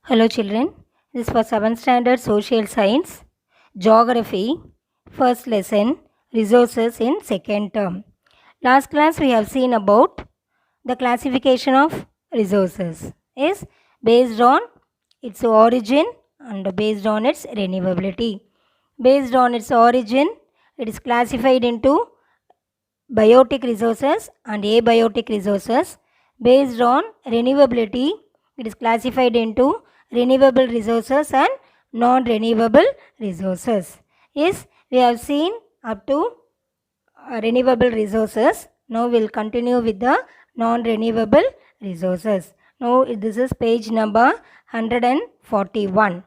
Hello children, this was 7th standard social science, geography, first lesson, resources in second term. Last class we have seen about the classification of resources is based on its origin and based on its renewability. Based on its origin, it is classified into biotic resources and abiotic resources. Based on renewability, it is classified into renewable resources and non-renewable resources. Yes, we have seen up to renewable resources. Now we will continue with the non-renewable resources. Now this is page number 141.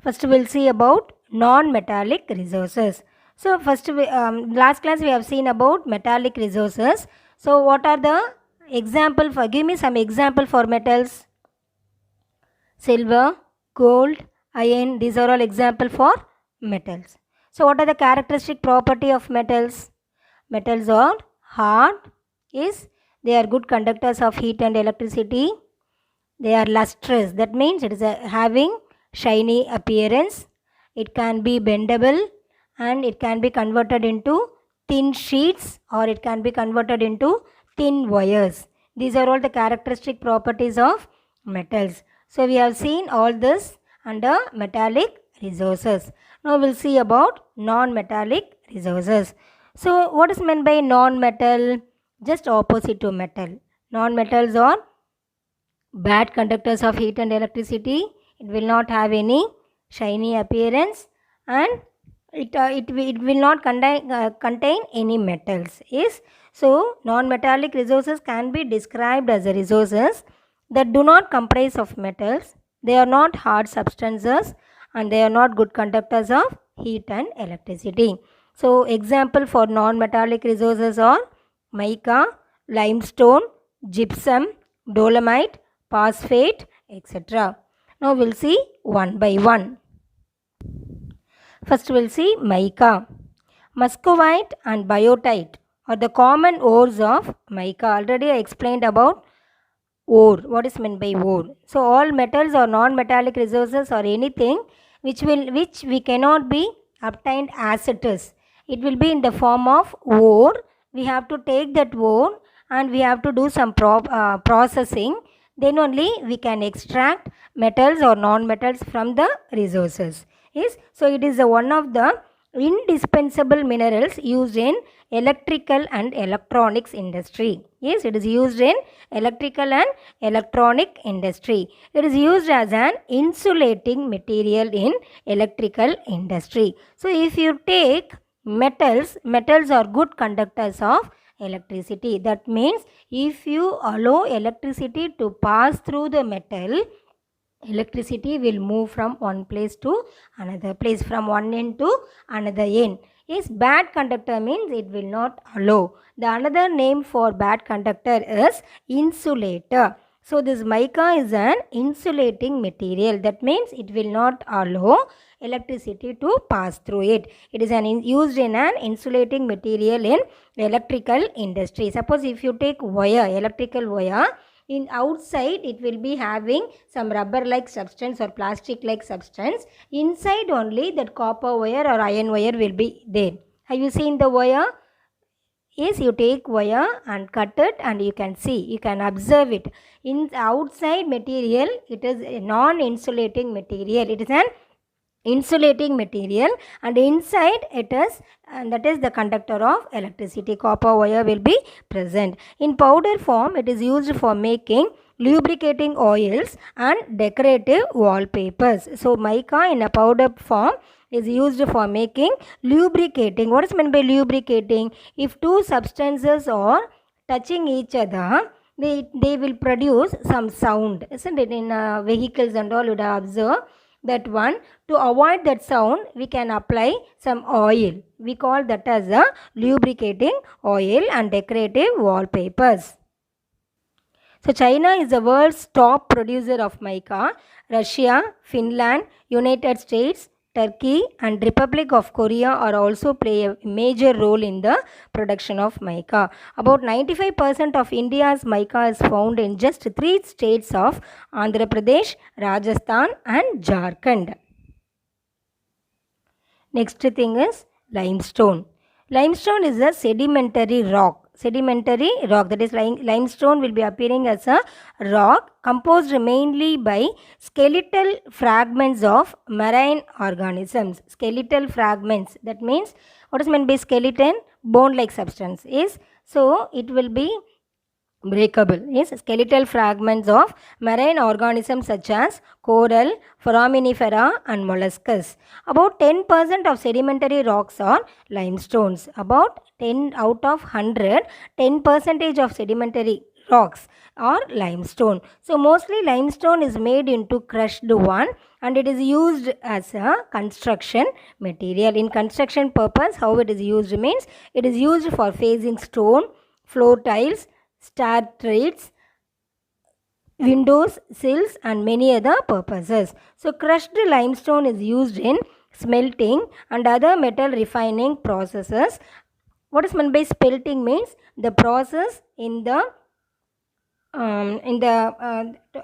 First we will see about non-metallic resources. So first last class we have seen about metallic resources. So what are the example for, give me some example for metals? Silver, gold, iron, these are all example for metals. So what are the characteristic property of metals? Metals are hard, is they are good conductors of heat and electricity. They are lustrous, that means it is having shiny appearance. It can be bendable and it can be converted into thin sheets or it can be converted into thin wires. These are all the characteristic properties of metals. So we have seen all this under metallic resources. Now we will see about non-metallic resources. So what is meant by non-metal? Just opposite to metal. Non-metals are bad conductors of heat and electricity. It will not have any shiny appearance and it will not contain any metals. Yes. So non-metallic resources can be described as resources that do not comprise of metals. They are not hard substances and they are not good conductors of heat and electricity. So example for non-metallic resources are mica, limestone, gypsum, dolomite, phosphate, etc. Now we will see one by one. First we will see mica. Muscovite and biotite are the common ores of mica. Already I explained about ore. What is meant by ore? So all metals or non-metallic resources or anything which we cannot be obtained as it is. It will be in the form of ore. We have to take that ore and we have to do some processing. Then only we can extract metals or non-metals from the resources. Yes, so it is one of the indispensable minerals used in electrical and electronics industry. Yes, it is used in electrical and electronic industry. It is used as an insulating material in electrical industry. So if you take metals are good conductors of electricity. That means if you allow electricity to pass through the metal, electricity will move from one place to another place, from one end to another end. Yes, bad conductor means it will not allow. The another name for bad conductor is insulator. So this mica is an insulating material. That means it will not allow electricity to pass through it. It is used in an insulating material in electrical industry. Suppose if you take wire, electrical wire, in outside it will be having some rubber like substance or plastic like substance. Inside only that copper wire or iron wire will be there. Have you seen the wire? Yes, you take wire and cut it and you can see, you can observe it. In outside material, it is a non-insulating material. It is an insulating material and inside it is, and that is the conductor of electricity. Copper wire will be present. In powder form, it is used for making lubricating oils and decorative wallpapers. So mica in a powder form is used for making lubricating. What is meant by lubricating? If two substances are touching each other, they will produce some sound, isn't it? In vehicles and all, you would observe that one. To avoid that sound, we can apply some oil. We call that as a lubricating oil and decorative wallpapers. So China is the world's top producer of mica. Russia, Finland, United States, Turkey and Republic of Korea are also play a major role in the production of mica. About 95% of India's mica is found in just 3 states of Andhra Pradesh, Rajasthan and Jharkhand. Next thing is limestone. Limestone is a sedimentary rock. Sedimentary rock, that is limestone will be appearing as a rock composed mainly by skeletal fragments of marine organisms. Skeletal fragments, that means what is meant by skeleton? Bone like substance is, so it will be breakable is skeletal fragments of marine organisms such as coral, foraminifera and molluscs. About 10% of sedimentary rocks are limestones. About 10 out of 100, 10% of sedimentary rocks are limestone. So mostly limestone is made into crushed one and it is used as a construction material. In construction purpose, how it is used means it is used for facing stone, floor tiles, stair treads, windows, sills and many other purposes. So crushed limestone is used in smelting and other metal refining processes. What is meant by smelting means the process in the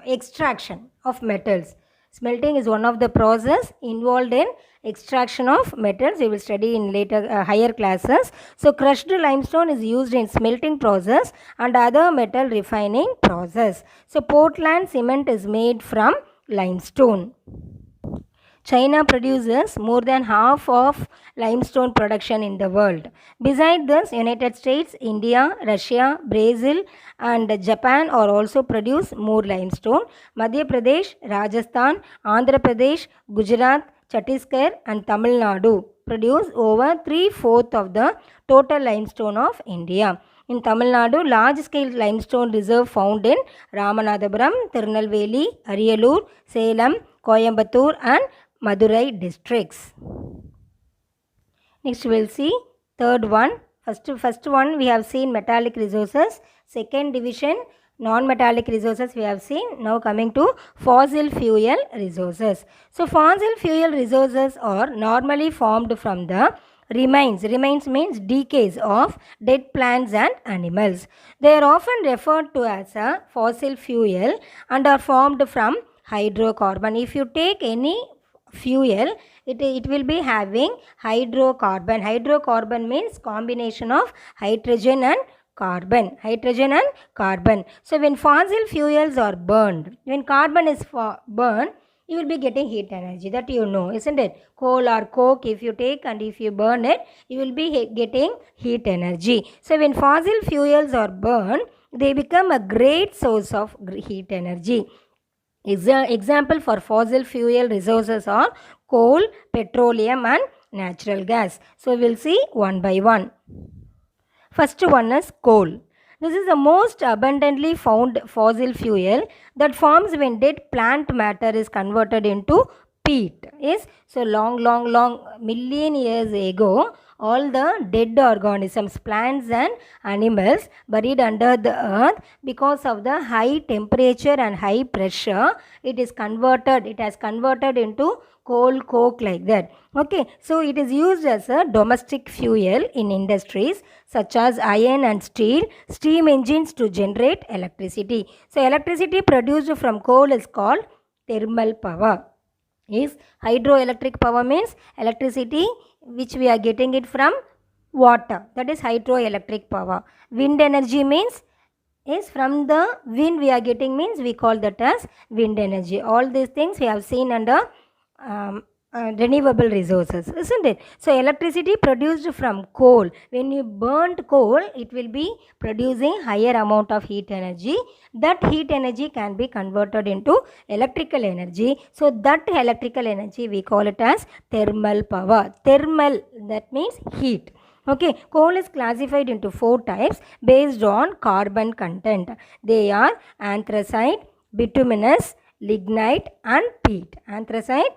extraction of metals. Smelting is one of the process involved in extraction of metals. We will study in later higher classes. So crushed limestone is used in smelting process and other metal refining process. So Portland cement is made from limestone. China produces more than half of limestone production in the world. Besides this, United States, India, Russia, Brazil and Japan are also produce more limestone. Madhya Pradesh, Rajasthan, Andhra Pradesh, Gujarat, Chhattisgarh and Tamil Nadu produce over 3/4 of the total limestone of India. In Tamil Nadu, large-scale limestone reserve found in Ramanathapuram, Tirunelveli, Ariyalur, Salem, Coimbatore and Madurai districts. Next we will see third one. First one we have seen metallic resources. Second division non-metallic resources we have seen. Now coming to fossil fuel resources. So fossil fuel resources are normally formed from the remains. Remains means decays of dead plants and animals. They are often referred to as a fossil fuel and are formed from hydrocarbon. If you take any fuel, it will be having hydrocarbon. Hydrocarbon means combination of hydrogen and carbon. Hydrogen and carbon. So when fossil fuels are burned, when carbon is burned, you will be getting heat energy. That you know, isn't it? Coal or coke, if you take and if you burn it, you will be getting heat energy. So when fossil fuels are burned, they become a great source of heat energy. Example for fossil fuel resources are coal, petroleum and natural gas. So we will see one by one. First one is coal. This is the most abundantly found fossil fuel that forms when dead plant matter is converted into peat. Yes, so long million years ago, all the dead organisms, plants and animals buried under the earth, because of the high temperature and high pressure, it has converted into coal, coke like that. Okay, so it is used as a domestic fuel in industries such as iron and steel, steam engines to generate electricity. So electricity produced from coal is called thermal power. Is hydroelectric power means electricity which we are getting it from water, that is hydroelectric power. Wind energy means is from the wind we are getting, means we call that as wind energy. All these things we have seen under renewable resources, isn't it? So electricity produced from coal, when you burnt coal, it will be producing higher amount of heat energy. That heat energy can be converted into electrical energy. So that electrical energy we call it as thermal power. Thermal, that means heat. Okay, coal is classified into 4 types based on carbon content. They are anthracite, bituminous, lignite and peat. Anthracite,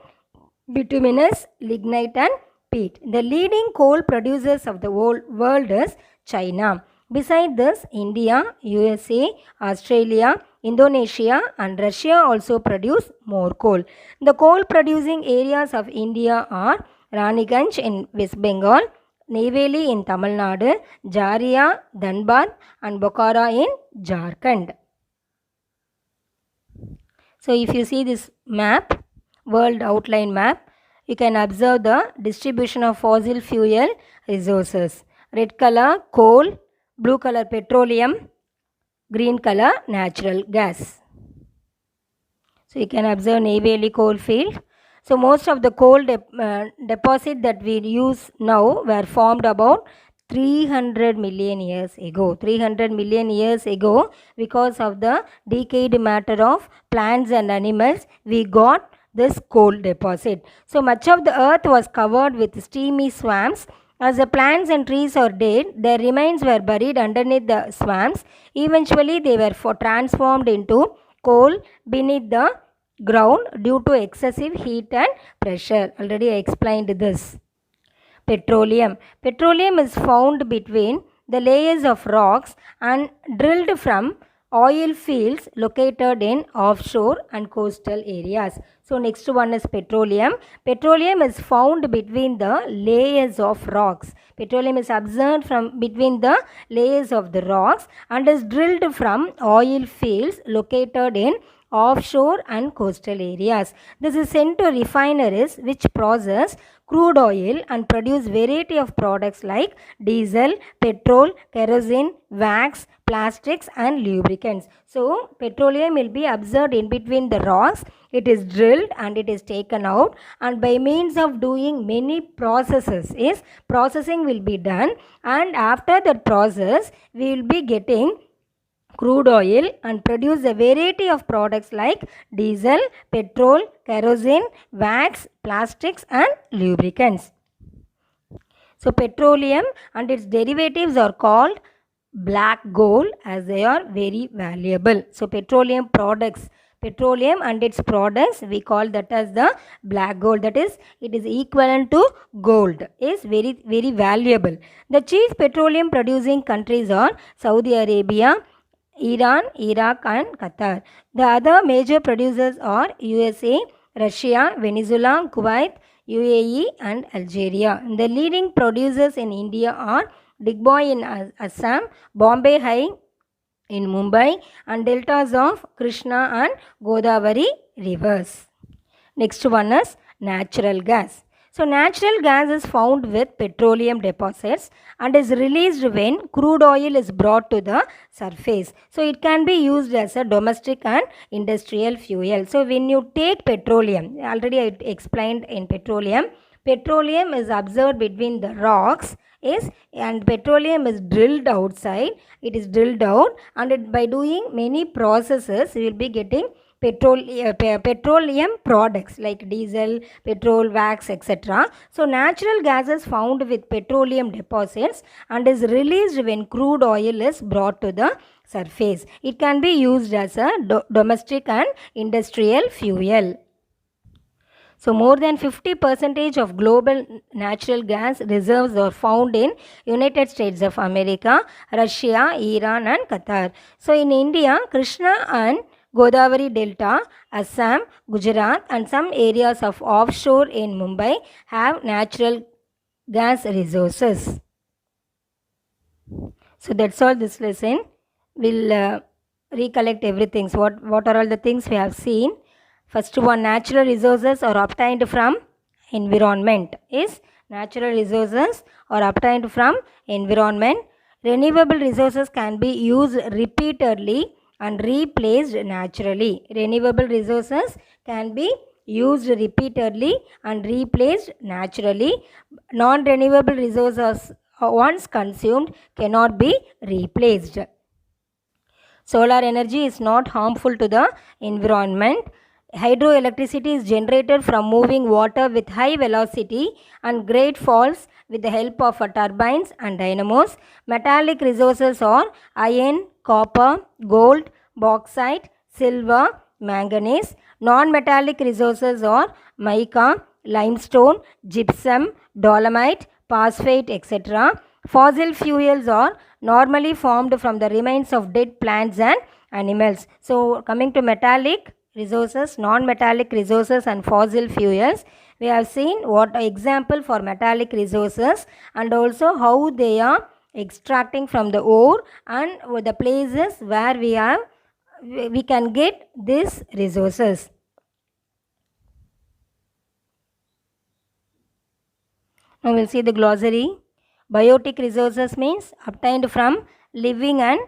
bituminous, lignite and peat. The leading coal producers of the world is China. Beside this, India, USA, Australia, Indonesia and Russia also produce more coal. The coal producing areas of India are Raniganj in West Bengal, Neyveli in Tamil Nadu, Jharia, Dhanbad and Bokara in Jharkhand. So if you see this map, world outline map, you can observe the distribution of fossil fuel resources. Red color coal, blue color petroleum, green color natural gas. So you can observe Neyveli coal field. So most of the coal deposit that we use now were formed about 300 million years ago. 300 million years ago, because of the decayed matter of plants and animals, we got this coal deposit. So much of the earth was covered with steamy swamps. As the plants and trees are dead, their remains were buried underneath the swamps. Eventually, they were transformed into coal beneath the ground due to excessive heat and pressure. Already I explained this. Petroleum. Petroleum is found between the layers of rocks and drilled from oil fields located in offshore and coastal areas. So next one is petroleum. Petroleum is found between the layers of rocks. Petroleum is observed from between the layers of the rocks and is drilled from oil fields located in offshore and coastal areas. This is sent to refineries which process crude oil and produce variety of products like diesel, petrol, kerosene, wax, plastics and lubricants. So petroleum will be observed in between the rocks. It is drilled and it is taken out, and by means of doing many processes, processing will be done, and after that process we will be getting crude oil and produce a variety of products like diesel, petrol, kerosene, wax, plastics and lubricants. So petroleum and its derivatives are called black gold as they are very valuable. So petroleum and its products, we call that as the black gold. That is, it is equivalent to gold, is very, very valuable. The chief petroleum producing countries are Saudi Arabia, Iran, Iraq and Qatar. The other major producers are USA, Russia, Venezuela, Kuwait, UAE and Algeria. The leading producers in India are Digboy in Assam, Bombay High in Mumbai and deltas of Krishna and Godavari rivers. Next one is natural gas. So natural gas is found with petroleum deposits and is released when crude oil is brought to the surface. So it can be used as a domestic and industrial fuel. So when you take petroleum, already I explained in petroleum is observed between the rocks and petroleum is drilled outside. It is drilled out, and by doing many processes we will be getting petroleum products like diesel, petrol, wax, etc. So natural gas is found with petroleum deposits and is released when crude oil is brought to the surface. It can be used as a domestic and industrial fuel. So more than 50% of global natural gas reserves are found in United States of America, Russia, Iran and Qatar. So in India, Krishna and Godavari Delta, Assam, Gujarat and some areas of offshore in Mumbai have natural gas resources. So that's all this lesson. We'll recollect everything. So what are all the things we have seen? First one, natural resources are obtained from environment. Natural resources are obtained from environment. Renewable resources can be used repeatedly and replaced naturally. Renewable resources can be used repeatedly and replaced naturally. Non-renewable resources once consumed cannot be replaced. Solar energy is not harmful to the environment. Hydroelectricity is generated from moving water with high velocity and great falls with the help of turbines and dynamos. Metallic resources are iron, copper, gold, bauxite, silver, manganese. Non-metallic resources are mica, limestone, gypsum, dolomite, phosphate, etc. Fossil fuels are normally formed from the remains of dead plants and animals. So coming to metallic resources, non-metallic resources and fossil fuels, we have seen what example for metallic resources and also how they are extracting from the ore and the places where we can get these resources. Now we'll see the glossary. Biotic resources means obtained from living and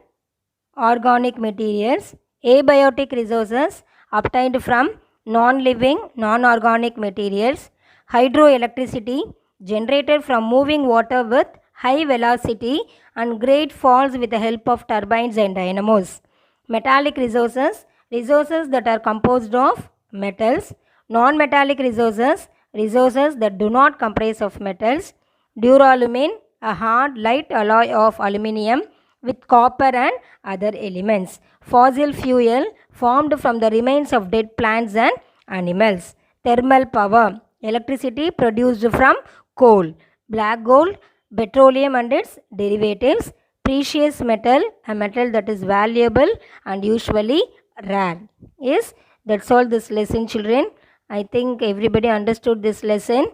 organic materials. Abiotic resources obtained from non-living, non-organic materials. Hydroelectricity generated from moving water with high velocity and great falls with the help of turbines and dynamos. Metallic resources, resources that are composed of metals. Non-metallic resources, resources that do not comprise of metals. Duralumin, a hard light alloy of aluminium with copper and other elements. Fossil fuel formed from the remains of dead plants and animals. Thermal power, electricity produced from coal. Black gold, petroleum and its derivatives. Precious metal, a metal that is valuable and usually rare. Yes, that's all this lesson, children. I think everybody understood this lesson.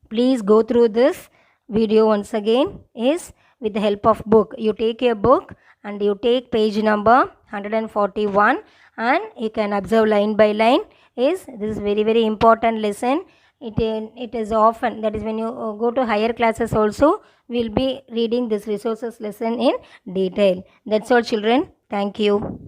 Please go through this video once again. Is with the help of book. You take your book and you take page number 141 and you can observe line by line. This is very important lesson. It is often, that is when you go to higher classes also, we'll be reading this resources lesson in detail. That's all, children. Thank you.